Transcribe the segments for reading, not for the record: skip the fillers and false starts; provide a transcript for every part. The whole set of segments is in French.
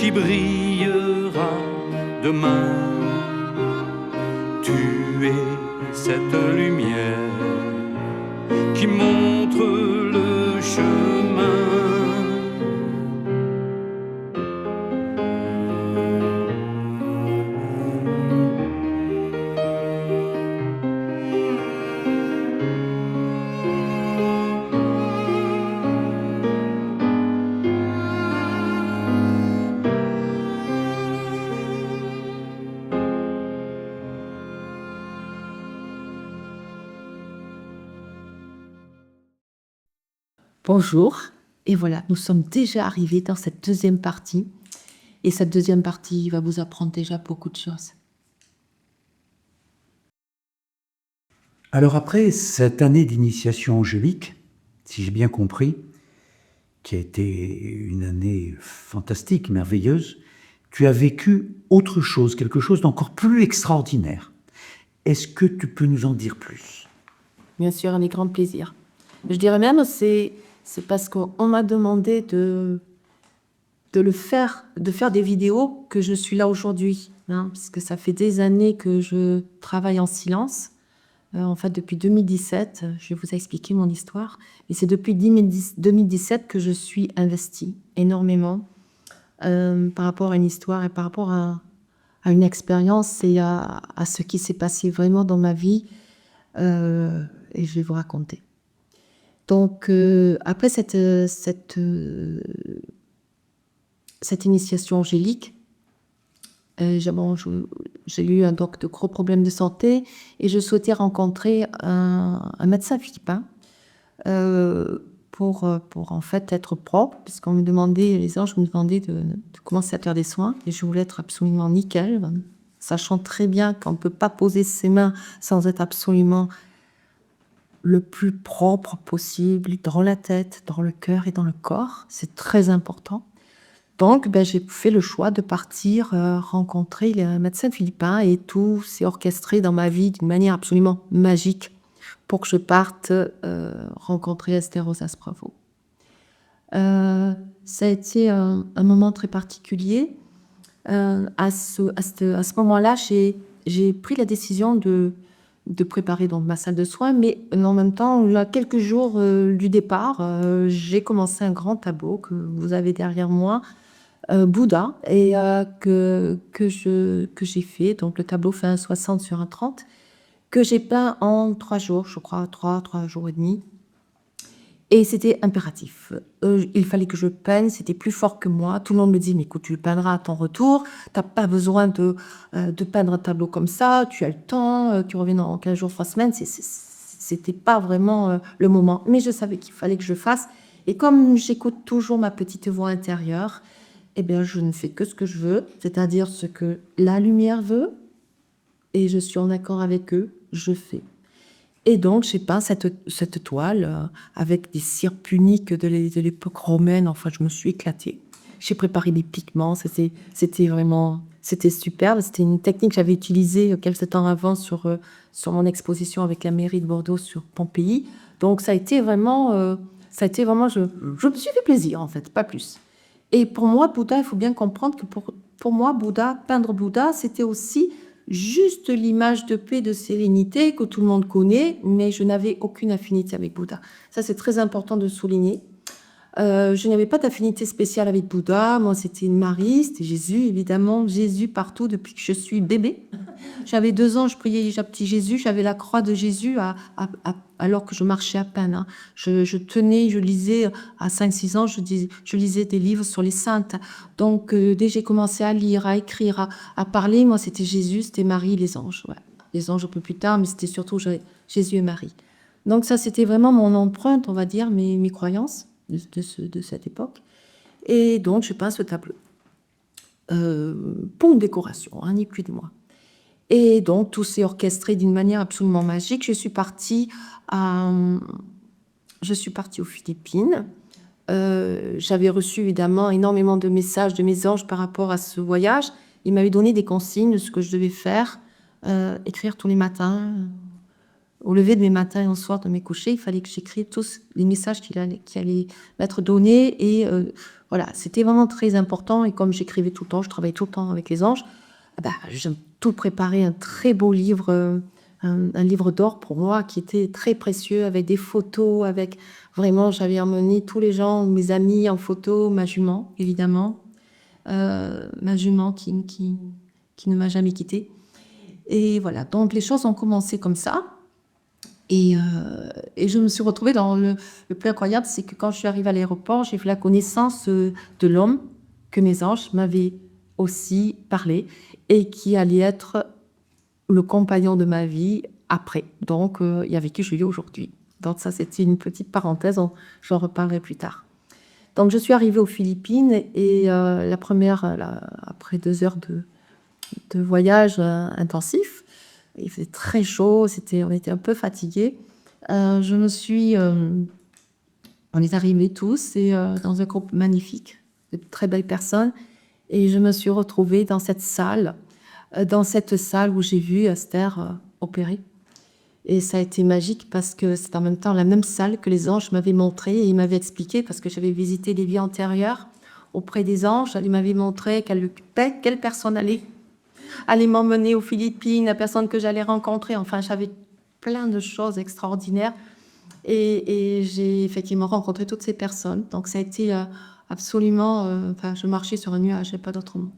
qui brillera demain. Tu es cette lumière qui montre le chemin. Bonjour, et voilà, nous sommes déjà arrivés dans cette deuxième partie. Et cette deuxième partie va vous apprendre déjà beaucoup de choses. Alors après cette année d'initiation angélique, si j'ai bien compris, qui a été une année fantastique, merveilleuse, tu as vécu autre chose, quelque chose d'encore plus extraordinaire. Est-ce que tu peux nous en dire plus? Bien sûr, avec grand plaisir. Je dirais même, c'est parce qu'on m'a demandé de faire des vidéos que je suis là aujourd'hui, hein, parce que ça fait des années que je travaille en silence. En fait, depuis 2017, je vais vous expliquer mon histoire. Et c'est depuis 2017 que je suis investie énormément par rapport à une histoire et par rapport à une expérience et à ce qui s'est passé vraiment dans ma vie. Et je vais vous raconter. Donc, après cette initiation angélique, j'ai eu donc de gros problèmes de santé et je souhaitais rencontrer un médecin philippin pour en fait être propre, puisqu'on me demandait, les anges me demandaient de commencer à faire des soins et je voulais être absolument nickel, sachant très bien qu'on ne peut pas poser ses mains sans être absolument le plus propre possible dans la tête, dans le cœur et dans le corps. C'est très important. Donc, j'ai fait le choix de partir rencontrer les médecins philippins et tout s'est orchestré dans ma vie d'une manière absolument magique pour que je parte rencontrer Esther Rosas Bravo. Ça a été un moment très particulier. À ce moment-là, j'ai pris la décision de préparer donc ma salle de soins, mais en même temps, là, quelques jours du départ, j'ai commencé un grand tableau que vous avez derrière moi, Bouddha, et que j'ai fait. Donc le tableau fait un 60 sur un 30, que j'ai peint en 3 jours, je crois, 3 jours et demi. Et c'était impératif. Il fallait que je peigne, c'était plus fort que moi. Tout le monde me dit, mais écoute, tu le peindras à ton retour, t'as pas besoin de peindre un tableau comme ça, tu as le temps, tu reviens dans 15 jours, 3 semaines. C'était pas vraiment le moment. Mais je savais qu'il fallait que je fasse. Et comme j'écoute toujours ma petite voix intérieure, eh bien, je ne fais que ce que je veux, c'est-à-dire ce que la lumière veut, et je suis en accord avec eux, je fais. Et donc, j'ai peint cette toile avec des cires puniques de l'époque romaine. Enfin, je me suis éclatée. J'ai préparé des pigments. C'était vraiment... C'était superbe. C'était une technique que j'avais utilisée quelques temps avant sur mon exposition avec la mairie de Bordeaux sur Pompéi. Donc, ça a été vraiment... je me suis fait plaisir, en fait, pas plus. Et pour moi, Bouddha, il faut bien comprendre que pour moi, peindre Bouddha, c'était aussi juste l'image de paix, de sérénité que tout le monde connaît, mais je n'avais aucune affinité avec Bouddha. Ça, c'est très important de souligner. Je n'avais pas d'affinité spéciale avec Bouddha. Moi, c'était Marie, c'était Jésus, évidemment. Jésus partout depuis que je suis bébé. J'avais 2 ans, je priais petit Jésus. J'avais la croix de Jésus alors que je marchais à peine. Hein. Je tenais, je lisais à 5-6 ans, je lisais des livres sur les saintes. Donc, dès que j'ai commencé à lire, à écrire, à parler, moi, c'était Jésus, c'était Marie, les anges. Ouais. Les anges un peu plus tard, mais c'était surtout Jésus et Marie. Donc, ça, c'était vraiment mon empreinte, on va dire, mes croyances de cette époque. Et donc, je peins ce tableau. Pour une décoration, hein, ni plus ni moins. Et donc, tout s'est orchestré d'une manière absolument magique. Je suis partie aux Philippines. J'avais reçu évidemment énormément de messages de mes anges par rapport à ce voyage. Ils m'avaient donné des consignes de ce que je devais faire, écrire tous les matins, au lever de mes matins et au soir de mes couchers, il fallait que j'écrive tous les messages qui allaient m'être donnés. Et voilà, c'était vraiment très important. Et comme j'écrivais tout le temps, je travaillais tout le temps avec les anges, j'ai tout préparé un très beau livre, un livre d'or pour moi qui était très précieux, avec des photos, avec vraiment, j'avais emmené tous les gens, mes amis en photo, ma jument, évidemment, ma jument qui ne m'a jamais quittée. Et voilà, donc les choses ont commencé comme ça. Et je me suis retrouvée dans le plus incroyable, c'est que quand je suis arrivée à l'aéroport, j'ai fait la connaissance de l'homme que mes anges m'avaient aussi parlé et qui allait être le compagnon de ma vie après. Donc, et avec qui je vis aujourd'hui. Donc ça, c'était une petite parenthèse, j'en reparlerai plus tard. Donc, je suis arrivée aux Philippines et après 2 heures de voyage intensif, il faisait très chaud, on était un peu fatigués. On est arrivés tous et, dans un groupe magnifique, de très belles personnes. Et je me suis retrouvée dans cette salle où j'ai vu Esther opérer. Et ça a été magique parce que c'est en même temps la même salle que les anges m'avaient montré et ils m'avaient expliqué, parce que j'avais visité les vies antérieures auprès des anges, ils m'avaient montré quelle personne allait m'emmener aux Philippines, la personne que j'allais rencontrer. Enfin, j'avais plein de choses extraordinaires. Et j'ai effectivement rencontré toutes ces personnes. Donc, ça a été absolument... je marchais sur un nuage, il n'y a pas d'autre mot.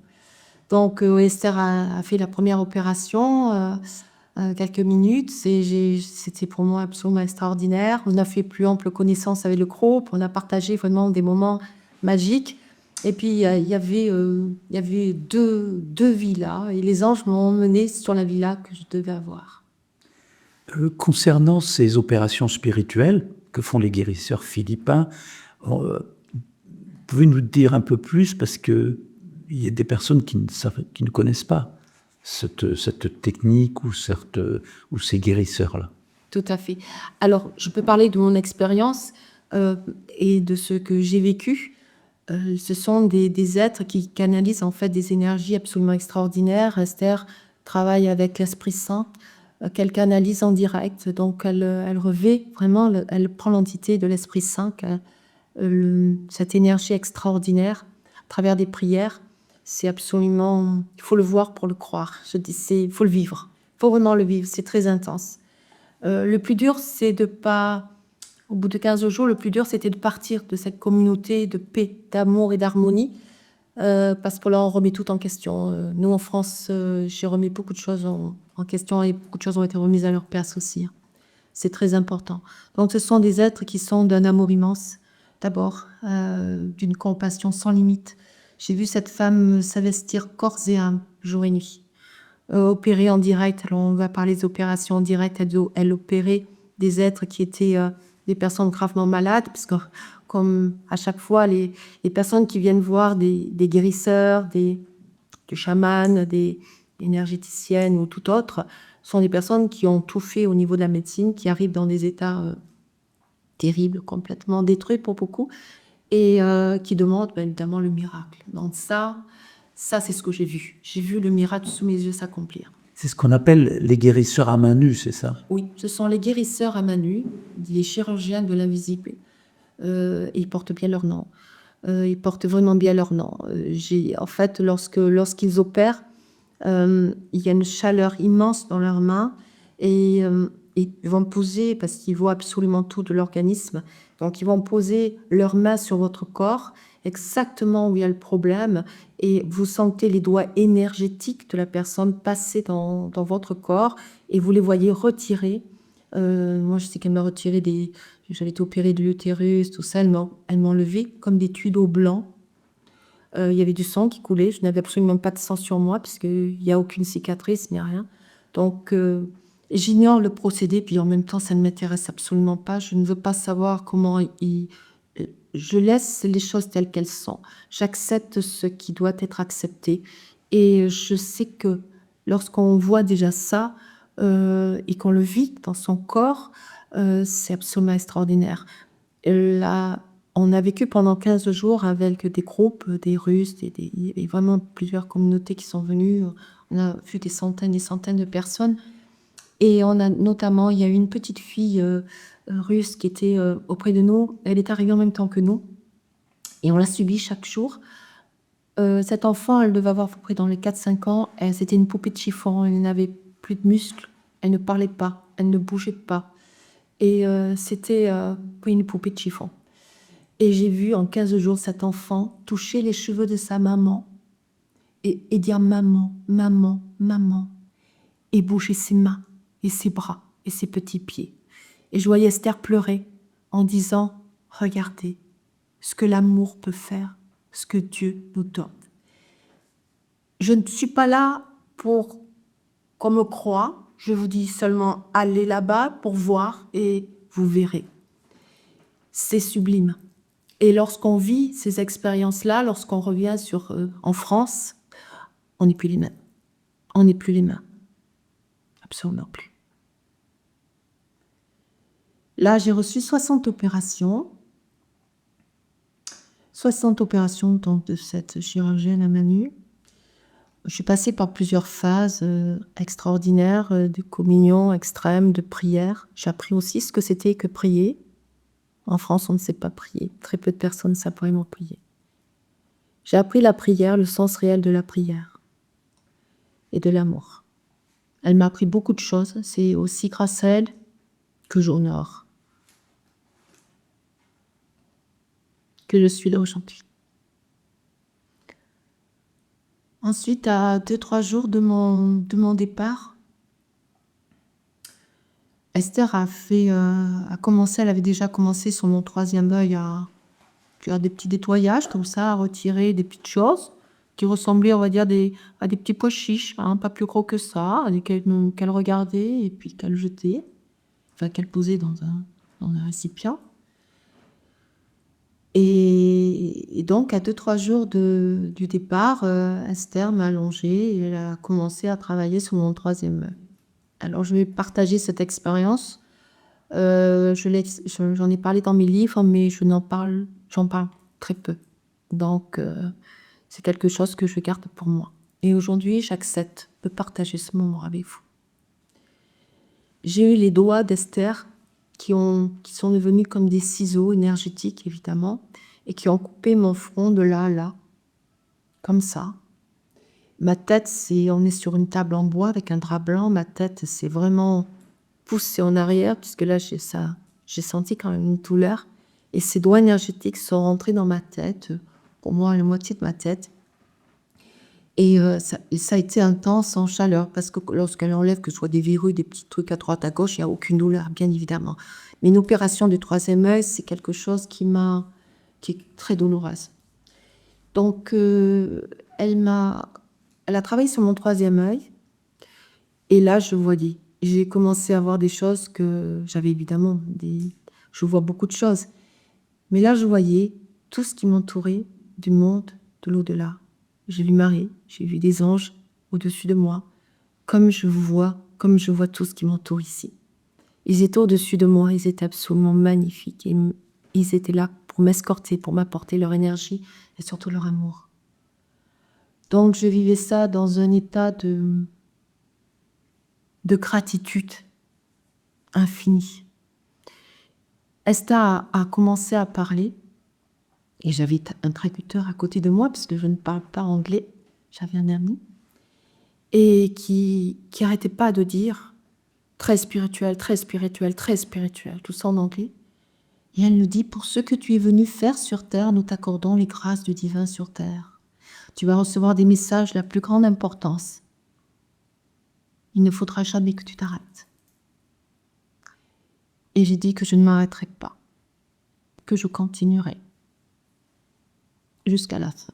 Donc, Esther a fait la première opération, quelques minutes. C'était pour moi absolument extraordinaire. On a fait plus ample connaissance avec le groupe. On a partagé vraiment des moments magiques. Et puis, il y avait deux villas, et les anges m'ont emmené sur la villa que je devais avoir. Concernant ces opérations spirituelles que font les guérisseurs philippins, vous pouvez nous dire un peu plus, parce qu'il y a des personnes qui ne connaissent pas cette technique ou ces guérisseurs-là. Tout à fait. Alors, je peux parler de mon expérience et de ce que j'ai vécu. Ce sont des êtres qui canalisent en fait des énergies absolument extraordinaires. Esther travaille avec l'Esprit Saint, qu'elle canalise en direct. Donc, elle revêt vraiment, elle prend l'entité de l'Esprit Saint, cette énergie extraordinaire à travers des prières. C'est absolument... Il faut le voir pour le croire. Je dis, il faut le vivre. Il faut vraiment le vivre. C'est très intense. Le plus dur, c'est de pas... Au bout de 15 jours, le plus dur, c'était de partir de cette communauté de paix, d'amour et d'harmonie, parce que là, on remet tout en question. Nous, en France, j'ai remis beaucoup de choses en question et beaucoup de choses ont été remises à leur place aussi. C'est très important. Donc, ce sont des êtres qui sont d'un amour immense, d'abord, d'une compassion sans limite. J'ai vu cette femme s'investir corps et âme, jour et nuit, opérer en direct. Alors, on va parler des opérations en direct. Elle opérait des êtres qui étaient... des personnes gravement malades, parce que comme à chaque fois, les personnes qui viennent voir des guérisseurs, des chamans, des énergéticiennes ou tout autre, sont des personnes qui ont tout fait au niveau de la médecine, qui arrivent dans des états terribles, complètement détruits pour beaucoup, et qui demandent évidemment le miracle. Donc ça c'est ce que j'ai vu. J'ai vu le miracle sous mes yeux s'accomplir. C'est ce qu'on appelle les guérisseurs à main nue, c'est ça? Oui, ce sont les guérisseurs à main nue, les chirurgiens de l'invisible. Ils portent bien leur nom. Ils portent vraiment bien leur nom. En fait, lorsqu'ils opèrent, il y a une chaleur immense dans leurs mains et ils vont poser, parce qu'ils voient absolument tout de l'organisme, donc ils vont poser leurs mains sur votre corps, exactement où il y a le problème, et vous sentez les doigts énergétiques de la personne passer dans votre corps et vous les voyez retirer. Moi, je sais qu'elle m'a retiré j'avais été opérée de l'utérus, tout ça, elle m'a enlevé comme des tuyaux blancs. Il y avait du sang qui coulait, je n'avais absolument pas de sang sur moi puisqu'il n'y a aucune cicatrice, il n'y a rien. Donc, j'ignore le procédé, puis en même temps, ça ne m'intéresse absolument pas. Je ne veux pas savoir comment je laisse les choses telles qu'elles sont. J'accepte ce qui doit être accepté. Et je sais que lorsqu'on voit déjà ça et qu'on le vit dans son corps, c'est absolument extraordinaire. Là, on a vécu pendant 15 jours avec des groupes, des Russes, il y avait vraiment plusieurs communautés qui sont venues. On a vu des centaines de personnes. Et on a notamment, il y a eu une petite fille russe qui était auprès de nous. Elle est arrivée en même temps que nous. Et on l'a subie chaque jour. Cette enfant, elle devait avoir à peu près dans les 4-5 ans. C'était une poupée de chiffon. Elle n'avait plus de muscles. Elle ne parlait pas. Elle ne bougeait pas. Et c'était une poupée de chiffon. Et j'ai vu en 15 jours cet enfant toucher les cheveux de sa maman et dire maman, maman, maman. Et bouger ses mains et ses bras et ses petits pieds. Et je voyais Esther pleurer en disant « Regardez ce que l'amour peut faire, ce que Dieu nous donne. » Je ne suis pas là pour qu'on me croie. Je vous dis seulement allez là-bas pour voir et vous verrez. C'est sublime. Et lorsqu'on vit ces expériences-là, lorsqu'on revient en France, on n'est plus les mêmes. On n'est plus les mêmes. Absolument plus. Là, j'ai reçu 60 opérations. 60 opérations donc, de cette chirurgienne à Manu. Je suis passée par plusieurs phases extraordinaires, de communion extrême, de prière. J'ai appris aussi ce que c'était que prier. En France, on ne sait pas prier. Très peu de personnes savent vraiment prier. J'ai appris la prière, le sens réel de la prière et de l'amour. Elle m'a appris beaucoup de choses. C'est aussi grâce à elle que j'honore, que je suis là aujourd'hui. Ensuite, à 2-3 jours de mon départ, Esther a commencé, elle avait déjà commencé sur mon 3e œil à faire des petits nettoyages comme ça, à retirer des petites choses qui ressemblaient, on va dire, à des petits pois chiches, hein, pas plus gros que ça, qu'elle regardait et puis qu'elle jetait, enfin qu'elle posait dans un récipient. Et donc, à 2-3 jours du départ, Esther m'a allongée et elle a commencé à travailler sur mon 3e œil. Alors, je vais partager cette expérience. J'en ai parlé dans mes livres, mais j'en parle très peu. Donc, c'est quelque chose que je garde pour moi. Et aujourd'hui, j'accepte de partager ce moment avec vous. J'ai eu les doigts d'Esther qui sont devenus comme des ciseaux énergétiques, évidemment, et qui ont coupé mon front de là à là, comme ça. Ma tête, on est sur une table en bois avec un drap blanc, ma tête s'est vraiment poussée en arrière, puisque là, j'ai senti quand même une douleur, et ces doigts énergétiques sont rentrés dans ma tête, pour moi, la moitié de ma tête. Et ça a été intense en chaleur, parce que lorsqu'elle enlève, que ce soit des verrues, des petits trucs à droite, à gauche, il n'y a aucune douleur, bien évidemment. Mais une opération du 3e œil, c'est quelque chose qui est très douloureuse. Donc, elle a travaillé sur mon 3e œil, et là, je voyais. J'ai commencé à voir des choses que j'avais évidemment, je vois beaucoup de choses. Mais là, je voyais tout ce qui m'entourait du monde, de l'au-delà. J'ai vu Marie, j'ai vu des anges au-dessus de moi, comme je vois tout ce qui m'entoure ici. Ils étaient au-dessus de moi, ils étaient absolument magnifiques. Et ils étaient là pour m'escorter, pour m'apporter leur énergie et surtout leur amour. Donc je vivais ça dans un état de gratitude infinie. Esther a commencé à parler. Et j'avais un traducteur à côté de moi, parce que je ne parle pas anglais. J'avais un ami. Et qui n'arrêtait pas de dire très spirituel, très spirituel, très spirituel, tout ça en anglais. Et elle nous dit, pour ce que tu es venu faire sur terre, nous t'accordons les grâces du divin sur terre. Tu vas recevoir des messages de la plus grande importance. Il ne faudra jamais que tu t'arrêtes. Et j'ai dit que je ne m'arrêterai pas, que je continuerai jusqu'à la fin.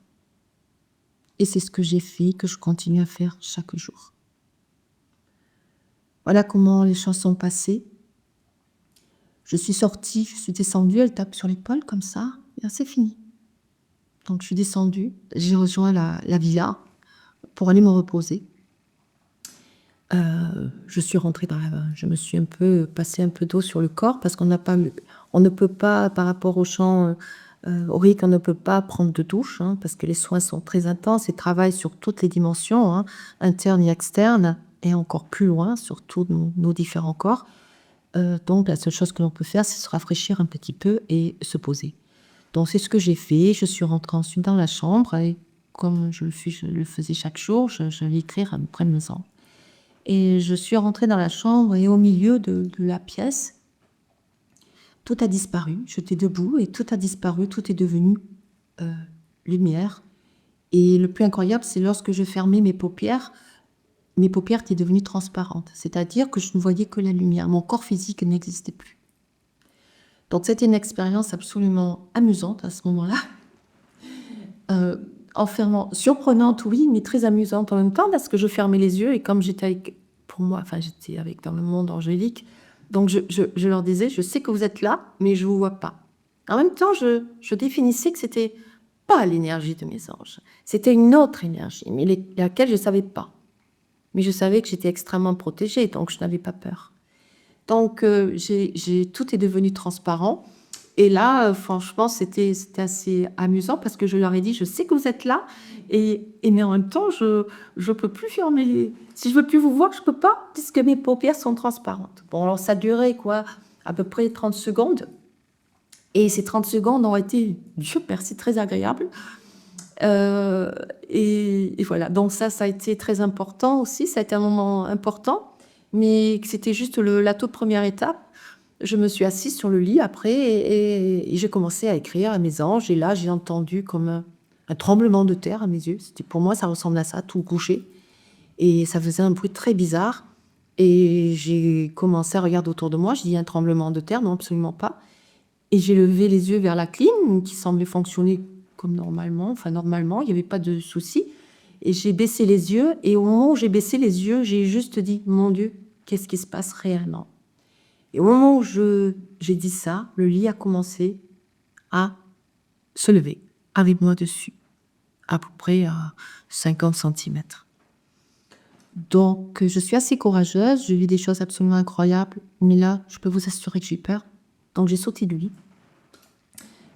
Et c'est ce que j'ai fait, que je continue à faire chaque jour. Voilà comment les choses sont passées. Je suis sortie, je suis descendue, elle tape sur l'épaule comme ça, et c'est fini. Donc je suis descendue, j'ai rejoint la villa pour aller me reposer. Je suis rentrée je me suis passé un peu d'eau sur le corps, parce qu'on ne peut pas, par rapport au chant aurique, on ne peut pas prendre de douche, parce que les soins sont très intenses et travaillent sur toutes les dimensions, internes et externes. et encore plus loin, sur tous nos différents corps. Donc, la seule chose que l'on peut faire, c'est se rafraîchir un petit peu et se poser. Donc, c'est ce que j'ai fait. Je suis rentrée ensuite dans la chambre et comme je le faisais chaque jour, je vais écrire après mes anges. Et je suis rentrée dans la chambre et au milieu de la pièce, tout a disparu. J'étais debout et tout a disparu, tout est devenu lumière. Et le plus incroyable, c'est lorsque je fermais mes paupières étaient devenues transparentes. C'est-à-dire que je ne voyais que la lumière. Mon corps physique n'existait plus. Donc c'était une expérience absolument amusante à ce moment-là. Surprenante, oui, mais très amusante en même temps parce que je fermais les yeux et comme j'étais dans le monde angélique, donc je leur disais, je sais que vous êtes là, mais je vous vois pas. En même temps, je définissais que c'était pas l'énergie de mes anges, c'était une autre énergie, mais laquelle je savais pas. Mais je savais que j'étais extrêmement protégée, donc je n'avais pas peur. Donc tout est devenu transparent. Et là, franchement, c'était assez amusant parce que je leur ai dit, je sais que vous êtes là, mais en même temps, je peux plus fermer les... Si je veux plus vous voir, je peux pas, puisque mes paupières sont transparentes. Bon, alors ça durait à peu près 30 secondes. Et ces 30 secondes ont été, Dieu merci, très agréables. Et voilà, donc ça a été très important aussi, ça a été un moment important, mais c'était juste la toute première étape. Je me suis assise sur le lit après et j'ai commencé à écrire à mes anges. Et là, j'ai entendu comme un tremblement de terre à mes yeux. Pour moi, ça ressemble à ça, tout couché. Et ça faisait un bruit très bizarre. Et j'ai commencé à regarder autour de moi. J'ai dit un tremblement de terre, non, absolument pas. Et j'ai levé les yeux vers la clim qui semblait fonctionner comme normalement. Enfin, normalement, il n'y avait pas de souci. Et j'ai baissé les yeux. Et au moment où j'ai baissé les yeux, j'ai juste dit, mon Dieu, qu'est-ce qui se passe réellement ? Et au moment où j'ai dit ça, le lit a commencé à se lever avec moi dessus, à peu près à 50 cm. Donc, je suis assez courageuse, j'ai vu des choses absolument incroyables, mais là, je peux vous assurer que j'ai peur. Donc, j'ai sauté du lit.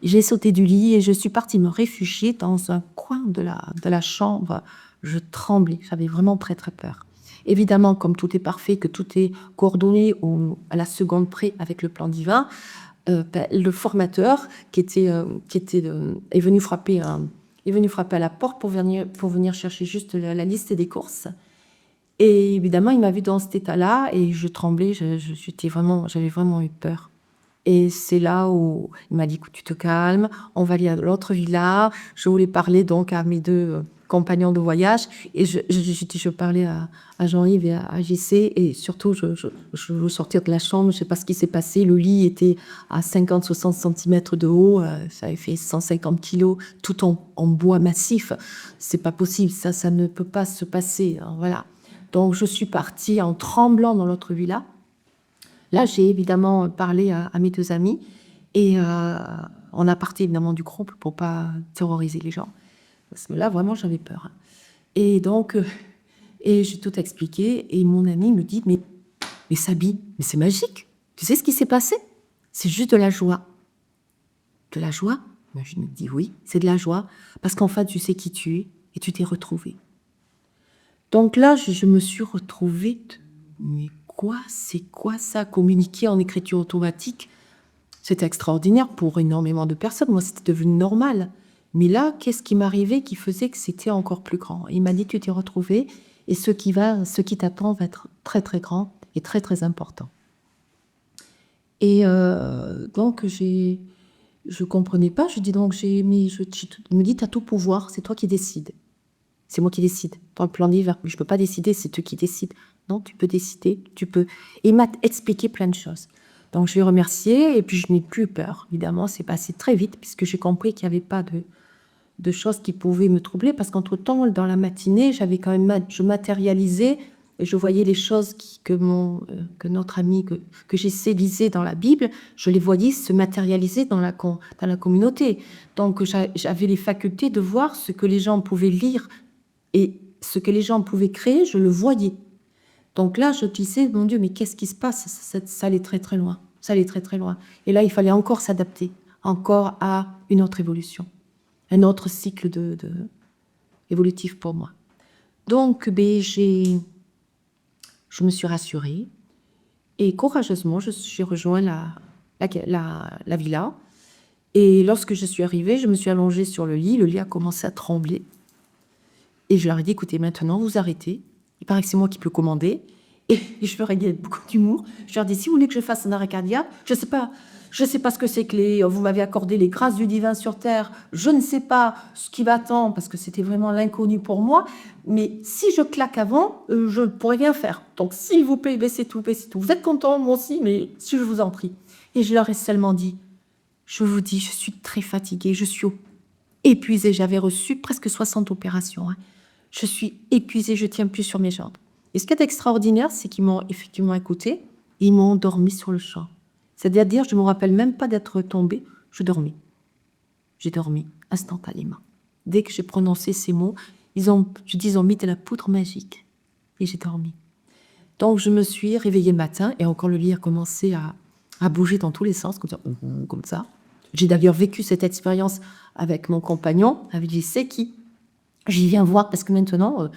J'ai sauté du lit et je suis partie me réfugier dans un coin de la chambre. Je tremblais, j'avais vraiment très, très peur. Évidemment, comme tout est parfait, que tout est coordonné à la seconde près avec le plan divin, le formateur est venu frapper à la porte pour venir chercher juste la liste des courses. Et évidemment, il m'a vu dans cet état-là et je tremblais, j'avais vraiment eu peur. Et c'est là où il m'a dit, écoute, tu te calmes, on va aller à l'autre villa. Je voulais parler donc à mes deux compagnons de voyage et je parlais à Jean-Yves et à JC et surtout je veux sortir de la chambre, je ne sais pas ce qui s'est passé, le lit était à 50-60 cm de haut, ça avait fait 150 kilos, tout en bois massif, c'est pas possible, ça ne peut pas se passer, hein, voilà. Donc je suis partie en tremblant dans l'autre villa. Là, j'ai évidemment parlé à mes deux amis et on a parti évidemment du groupe pour pas terroriser les gens. Parce que là, vraiment, j'avais peur. Et donc, j'ai tout expliqué et mon ami me dit, mais Sabi, mais c'est magique. Tu sais ce qui s'est passé? C'est juste de la joie. De la joie? Ben, je me dis, oui, c'est de la joie. Parce qu'en fait, tu sais qui tu es et tu t'es retrouvée. Donc là, je me suis retrouvée. Mais c'est quoi ça? Communiquer en écriture automatique, c'était extraordinaire pour énormément de personnes. Moi, c'était devenu normal. Mais là, qu'est-ce qui m'arrivait qui faisait que c'était encore plus grand? Il m'a dit, tu t'es retrouvé et ce qui t'attend va être très, très grand et très, très important. Et donc, je comprenais pas. Je dis donc, il me dit, tu as tout pouvoir, c'est toi qui décides. C'est moi qui décide. Dans le plan divin, mais je peux pas décider, c'est eux qui décident. Non, tu peux décider, tu peux. Et il m'a expliqué plein de choses. Donc, je l'ai remercié et puis je n'ai plus peur. Évidemment, c'est passé très vite puisque j'ai compris qu'il n'y avait pas de choses qui pouvaient me troubler parce qu'entre-temps, dans la matinée, je matérialisais et je voyais les choses que notre ami, que j'essaie lisait dans la Bible, je les voyais se matérialiser dans la communauté. Donc, j'avais les facultés de voir ce que les gens pouvaient lire et ce que les gens pouvaient créer, je le voyais. Donc là, je disais, mon Dieu, mais qu'est-ce qui se passe? Ça allait très, très loin. Ça allait très, très loin. Et là, il fallait encore s'adapter, encore à une autre évolution, un autre cycle évolutif pour moi. Donc, j'ai Je me suis rassurée et courageusement, j'ai rejoint la villa. Et lorsque je suis arrivée, je me suis allongée sur le lit a commencé à trembler. Et je leur ai dit, écoutez, maintenant, vous arrêtez. Il paraît que c'est moi qui peux commander. Et je leur ai dit avec beaucoup d'humour. Je leur ai dit, si vous voulez que je fasse un arrêt cardiaque, je sais pas ce que c'est que vous m'avez accordé les grâces du divin sur terre. Je ne sais pas ce qui m'attend parce que c'était vraiment l'inconnu pour moi. Mais si je claque avant, je ne pourrais rien faire. Donc, s'il vous plaît, baissez tout, baissez tout. Vous êtes contents, moi aussi, mais si je vous en prie. Et je leur ai seulement dit, je vous dis, je suis très fatiguée, je suis épuisée. J'avais reçu presque 60 opérations. Je suis épuisée, je ne tiens plus sur mes jambes. Et ce qui est extraordinaire, c'est qu'ils m'ont effectivement écouté et ils m'ont endormi sur le champ. C'est-à-dire, je ne me rappelle même pas d'être tombée, je dormis. J'ai dormi instantanément. Dès que j'ai prononcé ces mots, ils ont mis de la poudre magique et j'ai dormi. Donc, je me suis réveillée le matin et encore le lit a commencé à bouger dans tous les sens, comme ça. J'ai d'ailleurs vécu cette expérience avec mon compagnon, avec dit, c'est qui ? J'y viens voir parce que maintenant,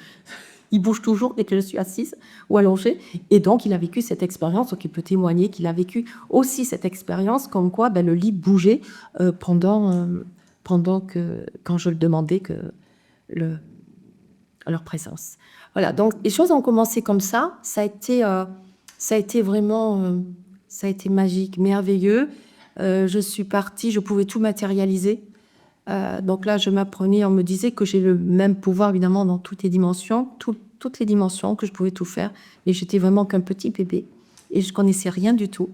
il bouge toujours dès que je suis assise ou allongée. Et donc, il a vécu cette expérience, donc il peut témoigner qu'il a vécu aussi cette expérience, comme quoi le lit bougeait pendant que, quand je le demandais, leur présence. Voilà, donc les choses ont commencé comme ça. Ça a été vraiment, ça a été magique, merveilleux. Je suis partie, je pouvais tout matérialiser. Donc là, je m'apprenais, on me disait que j'ai le même pouvoir, évidemment, dans toutes les dimensions, que je pouvais tout faire. Mais j'étais vraiment qu'un petit bébé et je connaissais rien du tout.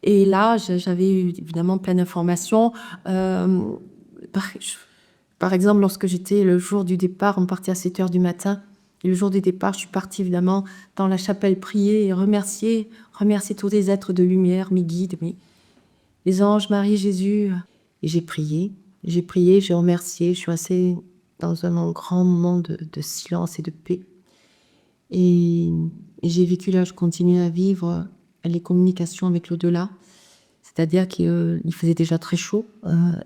Et là, j'avais eu, évidemment, plein d'informations. Par exemple, lorsque j'étais le jour du départ, on partait à 7h du matin. Et le jour du départ, je suis partie, évidemment, dans la chapelle prier et remercier tous les êtres de lumière, mes guides, les anges, Marie, Jésus. Et j'ai prié, j'ai remercié, je suis restée dans un grand moment de silence et de paix. Et j'ai vécu là, je continue à vivre les communications avec l'au-delà. C'est-à-dire qu'il faisait déjà très chaud. À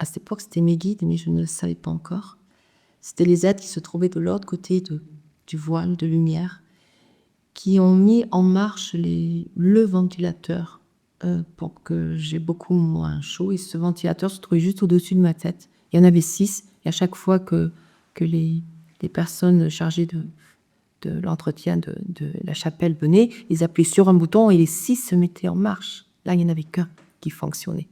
cette époque, c'était mes guides, mais je ne le savais pas encore. C'était les êtres qui se trouvaient de l'autre côté du voile de lumière, qui ont mis en marche le ventilateur pour que j'ai beaucoup moins chaud. Et ce ventilateur se trouvait juste au-dessus de ma tête. Il y en avait 6. Et à chaque fois que les personnes chargées de l'entretien de la chapelle venaient, ils appuyaient sur un bouton et les 6 se mettaient en marche. Là, il n'y en avait qu'un qui fonctionnait.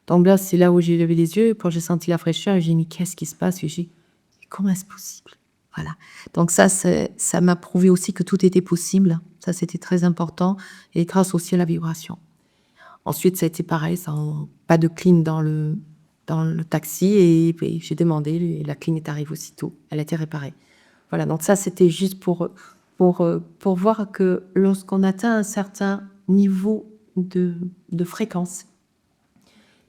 Donc là, c'est là où j'ai levé les yeux, quand j'ai senti la fraîcheur, et j'ai dit, qu'est-ce qui se passe ? Et j'ai dit, comment est-ce possible ? Voilà. Donc ça m'a prouvé aussi que tout était possible. Ça, c'était très important. Et grâce aussi à la vibration. Ensuite, ça a été pareil, pas de clim dans le taxi. Et j'ai demandé, et la clim est arrivée aussitôt. Elle a été réparée. Voilà. Donc ça, c'était juste pour voir que lorsqu'on atteint un certain niveau de fréquence,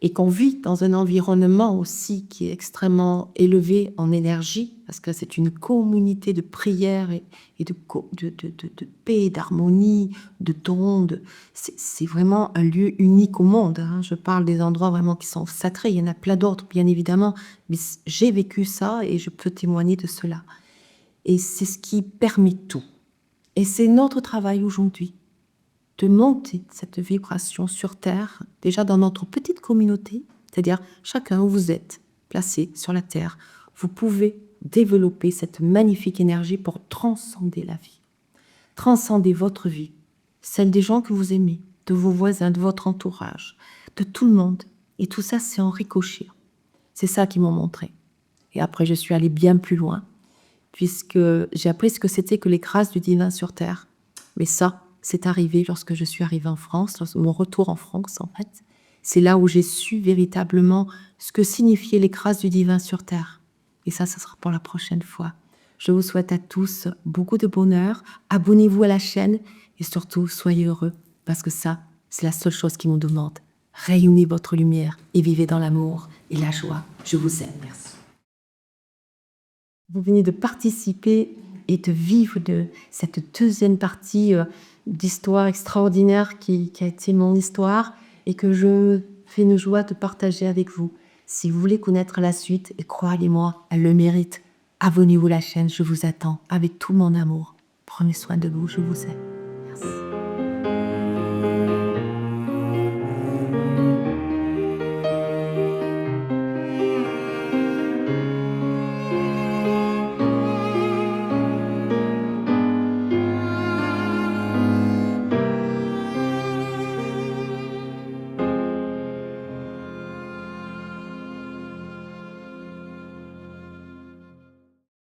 et qu'on vit dans un environnement aussi qui est extrêmement élevé en énergie, parce que c'est une communauté de prière et de paix, d'harmonie, de dons. C'est vraiment un lieu unique au monde. Je parle des endroits vraiment qui sont sacrés. Il y en a plein d'autres, bien évidemment, mais j'ai vécu ça et je peux témoigner de cela. Et c'est ce qui permet tout. Et c'est notre travail aujourd'hui, de monter cette vibration sur Terre, déjà dans notre petite communauté, c'est-à-dire chacun où vous êtes placé sur la Terre, vous pouvez développer cette magnifique énergie pour transcender la vie, transcender votre vie, celle des gens que vous aimez, de vos voisins, de votre entourage, de tout le monde. Et tout ça, c'est en ricochet. C'est ça qu'ils m'ont montré. Et après, je suis allée bien plus loin, puisque j'ai appris ce que c'était que les grâces du divin sur Terre. Mais ça, c'est arrivé lorsque je suis arrivée en France, mon retour en France, en fait. C'est là où j'ai su véritablement ce que signifiaient les grâces du divin sur Terre. Et ça sera pour la prochaine fois. Je vous souhaite à tous beaucoup de bonheur. Abonnez-vous à la chaîne et surtout, soyez heureux. Parce que ça, c'est la seule chose qui me demande. Rayonnez votre lumière et vivez dans l'amour et la joie. Je vous aime. Merci. Vous venez de participer et de vivre de cette deuxième partie d'histoire extraordinaire qui a été mon histoire et que je fais une joie de partager avec vous. Si vous voulez connaître la suite, et croyez-moi, elle le mérite. Abonnez-vous à la chaîne, je vous attends avec tout mon amour. Prenez soin de vous, je vous aime.